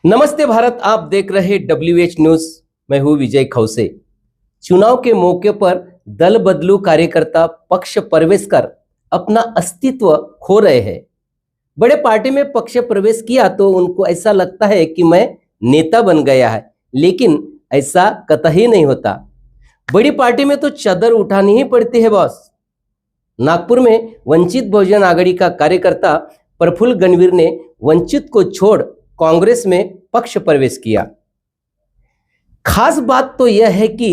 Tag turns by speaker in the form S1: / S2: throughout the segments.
S1: नमस्ते भारत, आप देख रहे WH न्यूज। मैं हूं विजय खौसे। चुनाव के मौके पर दल बदलू कार्यकर्ता पक्ष प्रवेश कर अपना अस्तित्व खो रहे हैं। बड़े पार्टी में पक्ष प्रवेश किया तो उनको ऐसा लगता है कि मैं नेता बन गया है, लेकिन ऐसा कतई नहीं होता। बड़ी पार्टी में तो चादर उठानी ही पड़ती है बॉस। नागपुर में वंचित बहुजन आघाड़ी का कार्यकर्ता प्रफुल्ल गणवीर ने वंचित को छोड़ कांग्रेस में पक्ष प्रवेश किया। खास बात तो यह है कि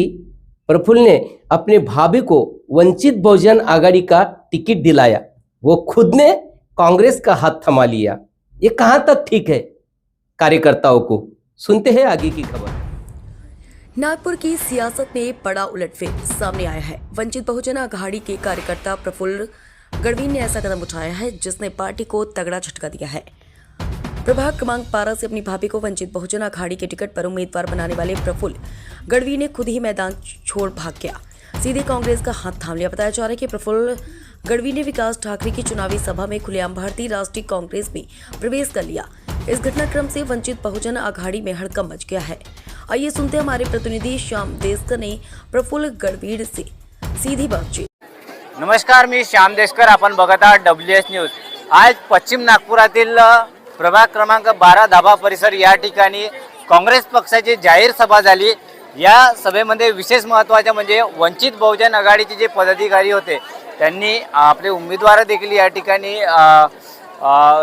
S1: प्रफुल्ल ने अपने भाभी को वंचित बहुजन आघाड़ी का टिकट दिलाया, वो खुद ने कांग्रेस का हाथ थमा लिया। ये कहां तक ठीक है कार्यकर्ताओं को? सुनते हैं आगे की खबर।
S2: नागपुर की सियासत में बड़ा उलटफेर सामने आया है। वंचित बहुजन आघाड़ी के कार्यकर्ता प्रफुल्ल गणवीर ने ऐसा कदम उठाया है जिसने पार्टी को तगड़ा झटका दिया है। प्रभाग क्रमांक 12 से अपनी भाभी को वंचित बहुजन आघाड़ी के टिकट पर उम्मीदवार बनाने वाले प्रफुल्ल गणवीर ने खुद ही मैदान छोड़ भाग गया, सीधे कांग्रेस का हाथ थाम लिया। बताया जा रहा है कि प्रफुल्ल गणवीर ने विकास ठाकरे की चुनावी सभा में खुलेआम भारतीय राष्ट्रीय कांग्रेस में प्रवेश कर लिया। इस घटनाक्रम से वंचित बहुजन आघाड़ी में हड़कंप मच गया है। आइए सुनते हैं हमारे प्रतिनिधि श्याम देशकर ने प्रफुल्ल गणवीर से सीधी बातचीत।
S3: नमस्कार, मी श्याम देशकर, आपण बघत आहात WH न्यूज। आज पश्चिम नागपुरातील प्रभाग क्रमांक 12 दाभा परिसर या ठिकाणी काँग्रेस पक्षाची जाहीर सभा झाली। या सभेमध्ये विशेष महत्त्वाचे म्हणजे वंचित बहुजन आघाडीचे जे पदाधिकारी होते त्यांनी आपले उमेदवार देखील या ठिकाणी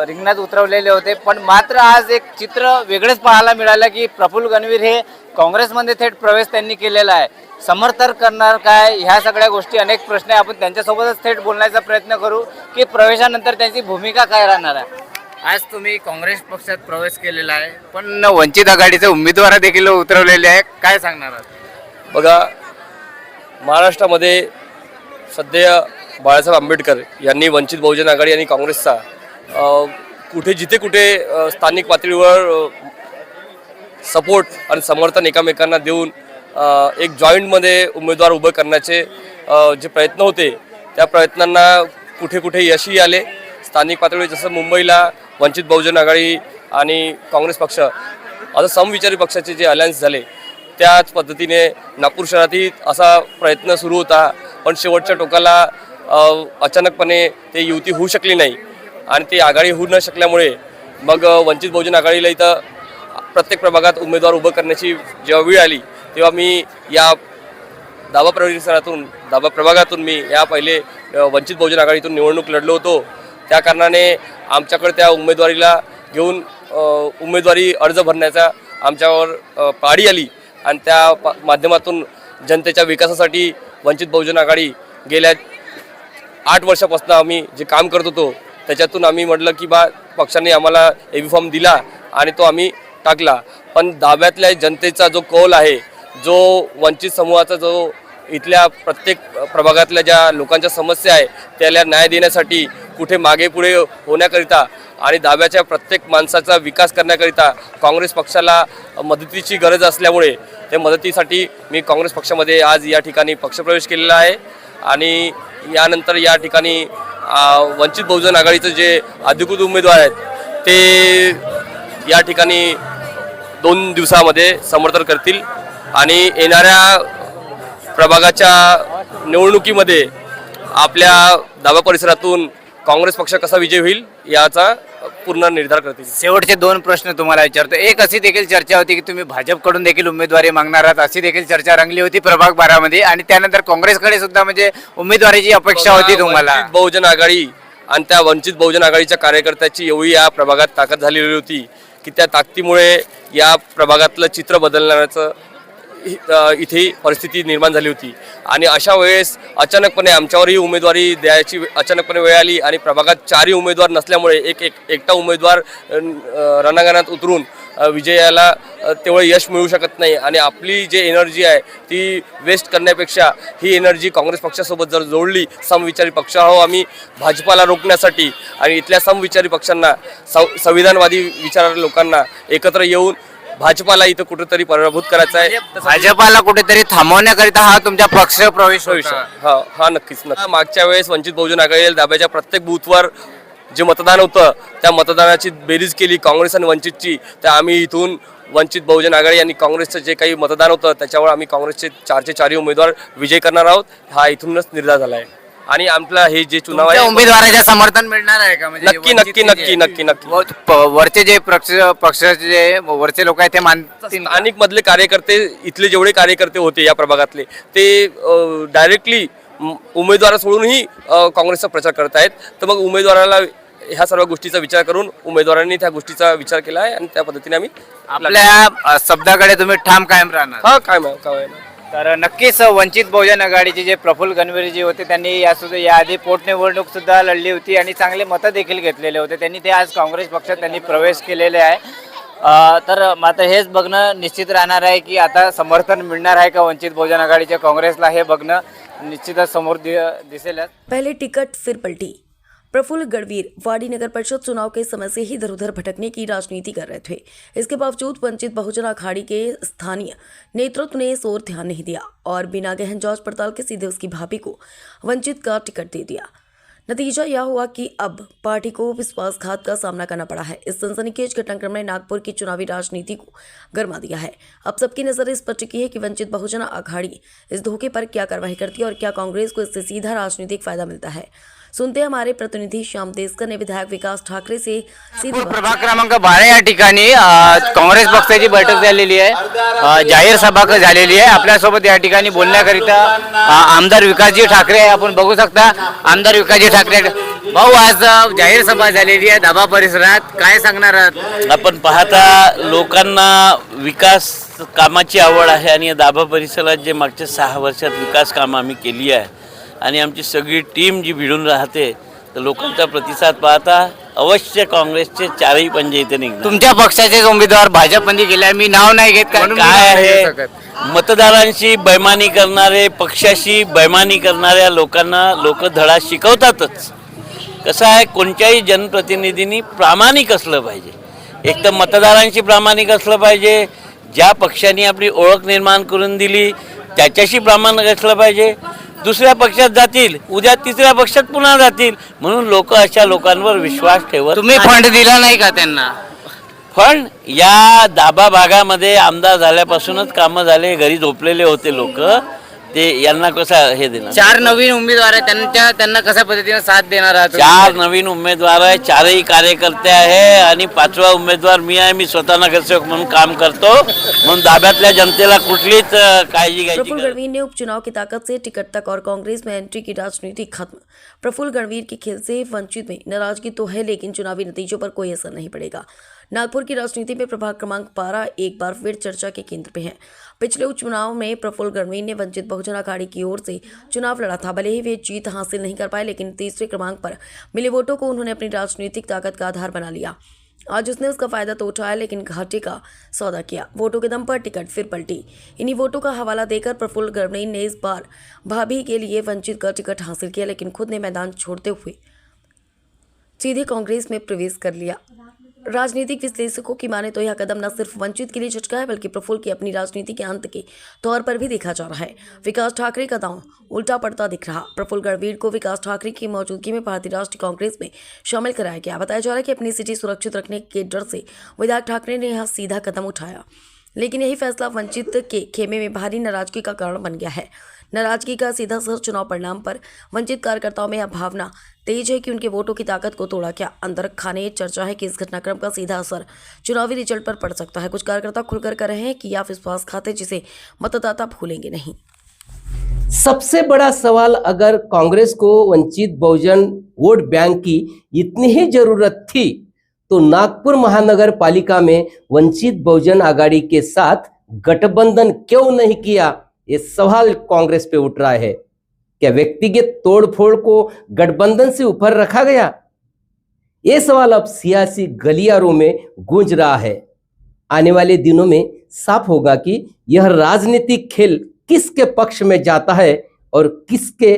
S3: रिंगणात उतरवलेले होते। पण मात्र आज एक चित्र वेगळंच पाहायला मिळालं की प्रफुल्ल गणवीर हे काँग्रेसमध्ये थेट प्रवेश त्यांनी केलेला आहे। समर्थन करणार काय, ह्या सगळ्या गोष्टी अनेक प्रश्न आपण त्यांच्यासोबतच थेट बोलण्याचा प्रयत्न करू की प्रवेशानंतर त्यांची भूमिका काय राहणार आहे। आज तुम्ही काँग्रेस पक्षात प्रवेश केलेला आहे, पण वंचित आघाडीचे उमेदवार देखील उतरवलेले आहे, काय सांगणार आहात?
S4: बघा, महाराष्ट्रामध्ये सध्या बाळासाहेब आंबेडकर यांनी वंचित बहुजन आघाडी आणि काँग्रेसचा जिथे कुठे स्थानिक पातळीवर सपोर्ट आणि समर्थन एकमेकांना देऊन एक जॉईंटमध्ये उमेदवार उभं करण्याचे जे प्रयत्न होते त्या प्रयत्नांना कुठे कुठे यशही आले। स्थानिक पातळीवर जसं मुंबईला वंचित बहुजन आघाडी आणि काँग्रेस पक्ष असं समविचारी पक्षाचे जे अलायन्स झाले, त्याच पद्धतीने नागपूर शहरातही असा प्रयत्न सुरू होता। पण शेवटच्या टोकाला अचानकपणे ते युती होऊ शकली नाही आणि ती आघाडी होऊ न शकल्यामुळे मग वंचित बहुजन आघाडीला इथं प्रत्येक प्रभागात उमेदवार उभं करण्याची जेव्हा वेळ आली तेव्हा मी या दाभा प्रभागातून मी या पहिले वंचित बहुजन आघाडीतून निवडणूक लढलो होतो। त्या कारणाने आमच्याकडे त्या उमेदवारीला घेऊन उमेदवारी अर्ज भरण्याचा आमच्यावर पाडी आली आणि त्या माध्यमातून जनतेच्या विकासासाठी वंचित बहुजन आघाडी गेल्या 8 वर्षापासून आम्ही जे काम करत होतो त्याच्यातून आम्ही म्हटलं की पक्षाने आम्हाला एबी फॉर्म दिला आणि तो आम्ही टाकला। पण दाब्यातल्या जनतेचा जो कौल आहे, जो वंचित समूहाचा जो इथल्या प्रत्येक प्रभागातल्या ज्या लोकांच्या समस्या आहे त्याला न्याय देण्यासाठी, कुठे मागे पुढे होण्याकरिता आणि दाब्याच्या प्रत्येक माणसाचा विकास करण्याकरिता काँग्रेस पक्षाला मदतीची गरज असल्यामुळे त्या मदतीसाठी मी काँग्रेस पक्षामध्ये आज या ठिकाणी पक्षप्रवेश केलेला आहे। आणि यानंतर या ठिकाणी वंचित बहुजन आघाडीचे जे अधिकृत उमेदवार आहेत ते या ठिकाणी 2 दिवसामध्ये समर्थन करतील आणि येणाऱ्या प्रभागाच्या निवडणुकीमध्ये आपल्या दाभा परिसरातून काँग्रेस पक्ष कसा विजय होईल याचा पूर्ण निर्धार करतील।
S3: शेवटचे 2 प्रश्न तुम्हाला विचारतो। एक अशी देखील चर्चा होती की तुम्ही भाजपकडून देखील उमेदवारी मागणार आहात, अशी देखील चर्चा रंगली होती प्रभाग 12 मध्ये, आणि त्यानंतर काँग्रेसकडे सुद्धा म्हणजे उमेदवारीची अपेक्षा होती तुम्हाला।
S4: वंचित बहुजन आघाडी आणि त्या वंचित बहुजन आघाडीच्या कार्यकर्त्याची एवढी या प्रभागात ताकद झालेली होती की त्या ताकदीमुळे या प्रभागातलं चित्र बदलण्याचं इथे परिस्थिती निर्माण झाली होती। आणि अशा वेळेस अचानकपणे आमच्यावरही उमेदवारी द्यायची अचानकपणे वेळ आली आणि प्रभागात 4ही उमेदवार नसल्यामुळे एकटा उमेदवार रणांगणात उतरून विजयाला तेवढं यश मिळू शकत नाही आणि आपली जे एनर्जी आहे ती वेस्ट करण्यापेक्षा ही एनर्जी काँग्रेस पक्षासोबत जर जोडली, समविचारी पक्ष आम्ही भाजपाला रोखण्यासाठी आणि इथल्या समविचारी पक्षांना संविधानवादी विचारणाऱ्या लोकांना एकत्र येऊन भाजपाला इथं कुठेतरी पराभूत करायचा आहे।
S3: भाजपाला कुठेतरी थांबवण्याकरिता हा तुमचा पक्ष प्रवेश होईल।
S4: हा नक्कीच। मागच्या वेळेस वंचित बहुजन आघाडीला दाब्याच्या प्रत्येक बूथवर जे मतदान होतं त्या मतदानाची बेरीज केली काँग्रेस आणि वंचितची, तर आम्ही इथून वंचित बहुजन आघाडी आणि काँग्रेसचं जे काही मतदान होतं त्याच्यावर आम्ही काँग्रेसचे 4चे 4 उमेदवार विजय करणार आहोत, हा इथूनच निर्धार झाला आहे. आणि आपला हे जे चुनाव
S3: तुमच्या
S4: आहे
S3: उमेदवाराच्या समर्थन मिळणार आहे का? म्हणजे
S4: नक्की नक्की नक्की नक्की नक्की
S3: वरचे जे पक्षाचे जे वरचे लोक आहेत ते मानतील.
S4: स्थानिक मधले कार्यकर्ते, इथले जेवढे कार्यकर्ते होते या प्रभागातले, ते डायरेक्टली उमेदवार सोडूनही काँग्रेसचा प्रचार करत आहेत. तर मग उमेदवाराला ह्या सर्व गोष्टीचा विचार करून उमेदवारांनी त्या गोष्टीचा विचार केला आहे आणि त्या पद्धतीने आम्ही
S3: आपल्या शब्दाकडे तुम्ही ठाम कायम राहणार.
S4: हा काय काय
S3: तर नक्कीच वंचित बहुजन आघाडीचे जे प्रफुल्ल गणवीर जी होते त्यांनी याआधी पोटनिवडणूक सुद्धा लढली होती आणि चांगले मतं देखील घेतलेले होते. त्यांनी ते आज काँग्रेस पक्षात त्यांनी प्रवेश केलेले आहे. तर मात्र हेच बघणं निश्चित राहणार आहे की आता समर्थन मिळणार आहे का वंचित बहुजन आघाडीच्या काँग्रेसला, हे बघणं निश्चितच समोर दिसेल.
S2: पहले टिकट फिर पलटी। प्रफुल्ल गढ़वीर वाड़ी नगर परिषद चुनाव के समय से ही इधर उधर भटकने की राजनीति कर रहे थे। इसके बावजूद वंचित बहुजन अखाड़ी के स्थानीय नेतृत्व ने इस ओर ध्यान नहीं दिया और बिना गहन जांच पड़ताल के सीधे उसकी भाभी को वंचित का टिकट दे दिया। नतीजा यह हुआ कि अब पार्टी को विश्वासघात का सामना करना पड़ा है। इस सनसनीखेज घटनाक्रम ने नागपुर की चुनावी राजनीति को गरमा दिया है। अब सबकी नजर इस पर टिकी है कि वंचित बहुजन अखाड़ी इस धोखे पर क्या कार्रवाई करती है और क्या कांग्रेस को इससे सीधा राजनीतिक फायदा मिलता है। सुनते हैं हमारे प्रतिनिधि श्याम देशकर ने विधायक विकास ठाकरे से सीधी
S3: प्रभाग क्रमांक 12 या ठिकाणी काँग्रेस पक्षाची बैठक झालेली आहे, जाहीर सभा झालेली आहे. आपल्यासोबत या ठिकाणी बोलण्याकरिता आमदार विकासजी ठाकरे आहे. आपण बघू शकता आमदार विकासजी ठाकरे. भाऊ, आज जाहीर सभा झालेली आहे दाभा परिसरात, काय सांगणार आहात?
S5: आपण पाहता लोकांना विकास कामाची आवड आहे आणि दाभा परिसरात जे मागच्या 6 वर्षात विकास कामं आम्ही केली आहे आणि आमची सगळी टीम जी भिडून राहते, तर लोकांचा प्रतिसाद पाहता अवश्य काँग्रेसचे 4ही पंजे इथे निघणार.
S3: तुमच्या पक्षाचे उमेदवार भाजपमध्ये गेले, मी नाव नाही घेत कारण
S5: काय आहे, मतदारांशी बैमानी करणारे, पक्षाशी बैमानी करणाऱ्या लोकांना लोक धडा शिकवतातच. कसं आहे, कोणत्याही जनप्रतिनिधींनी प्रामाणिक असलं पाहिजे. एक तर मतदारांशी प्रामाणिक असलं पाहिजे, ज्या पक्षाने आपली ओळख निर्माण करून दिली त्याच्याशी प्रामाणिक असलं पाहिजे. दुसऱ्या पक्षात जातील, उद्या तिसऱ्या पक्षात पुन्हा जातील, म्हणून लोक अशा लोकांवर विश्वास ठेवत.
S3: तुम्ही फंड दिला नाही का त्यांना?
S5: फंड या दाभा भागामध्ये आमदार झाल्यापासूनच कामं झाले, घरी झोपलेले होते लोक, ते यांना कसं हे देणार.
S3: 4 नवीन उमेदवार आहेत, त्यांना कशा पद्धतीने साथ देणार आहात?
S5: 4 नवीन उमेदवार आहे, 4ही कार्यकर्ते आहे आणि 5वा उमेदवार मी आहे. मी स्वतः नगरसेवक म्हणून काम करतो, म्हणून दाभ्यातल्या जनतेला कुठलीच काळजी घ्यायची.
S2: प्रफुल्ल गढ़वीर ने उपचुनाव की ताकत से टिकट तक और कांग्रेस में एंट्री की राजनीति खत्म। प्रफुल्ल गढ़वीर के खेल से वंचित में नाराजगी तो है, लेकिन चुनावी नतीजों पर कोई असर नहीं पड़ेगा। नागपुर की राजनीति में प्रभाग क्रमांक 12 एक बार फिर चर्चा के केंद्र पे है। पिछले उपचुनाव में प्रफुल्ल गढ़वीर ने वंचित बहुजन अखाड़ी की ओर से चुनाव लड़ा था। भले ही वे जीत हासिल नहीं कर पाए, लेकिन तीसरे क्रमांक पर मिले वोटों को उन्होंने अपनी राजनीतिक ताकत का आधार बना लिया। आज उसने उसका फायदा तो उठाया, लेकिन घाटे का सौदा किया। वोटों के दम पर टिकट फिर पलटी। इन्हीं वोटों का हवाला देकर प्रफुल्ल गढ़वीर ने इस बार भाभी के लिए वंचित का टिकट हासिल किया, लेकिन खुद ने मैदान छोड़ते हुए सीधे कांग्रेस में प्रवेश कर लिया। राजनीतिक विश्लेषकों की माने तो यह कदम न सिर्फ वंचित के लिए झटका है, बल्कि प्रफुल्ल की अपनी राजनीति के अंत के तौर पर भी देखा जा रहा है। विकास ठाकरे का दांव उल्टा पड़ता दिख रहा। प्रफुल्ल गढ़वीर को विकास ठाकरे की मौजूदगी में भारतीय राष्ट्रीय कांग्रेस में शामिल कराया गया। बताया जा रहा है कि अपनी सीटें सुरक्षित रखने के डर से विधायक ठाकरे ने यह सीधा कदम उठाया, लेकिन यही फैसला वंचित के खेमे में भारी नाराजगी का कारण बन गया है। नाराजगी का सीधा असर चुनाव परिणाम पर वंचित कार्यकर्ताओं में यह भावना तेज है कि उनके वोटों की ताकत को तोड़ा क्या। अंदर खाने चर्चा है कि इस घटनाक्रम का सीधा असर चुनावी रिजल्ट पर पड़ सकता है। कुछ कार्यकर्ता खुलकर कह रहे हैं कि यह विश्वास खाते जिसे मतदाता भूलेंगे नहीं।
S1: सबसे बड़ा सवाल, अगर कांग्रेस को वंचित बहुजन वोट बैंक की इतनी ही जरूरत थी तो नागपुर महानगर पालिका में वंचित बहुजन आघाड़ी के साथ गठबंधन क्यों नहीं किया, ये सवाल कांग्रेस पे उठ रहा है। क्या व्यक्तिगत तोड़फोड़ को गठबंधन से ऊपर रखा गया? ये सवाल अब सियासी गलियारों में गूंज रहा है। आने वाले दिनों में साफ होगा कि यह राजनीतिक खेल किसके पक्ष में जाता है और किसके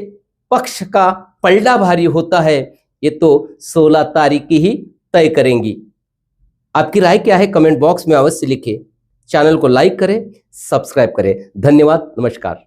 S1: पक्ष का पलड़ा भारी होता है, ये तो 16 तारीख की ही तय करेंगी। आपकी राय क्या है कमेंट बॉक्स में अवश्य लिखें। चैनल को लाइक करें, सब्सक्राइब करें। धन्यवाद, नमस्कार।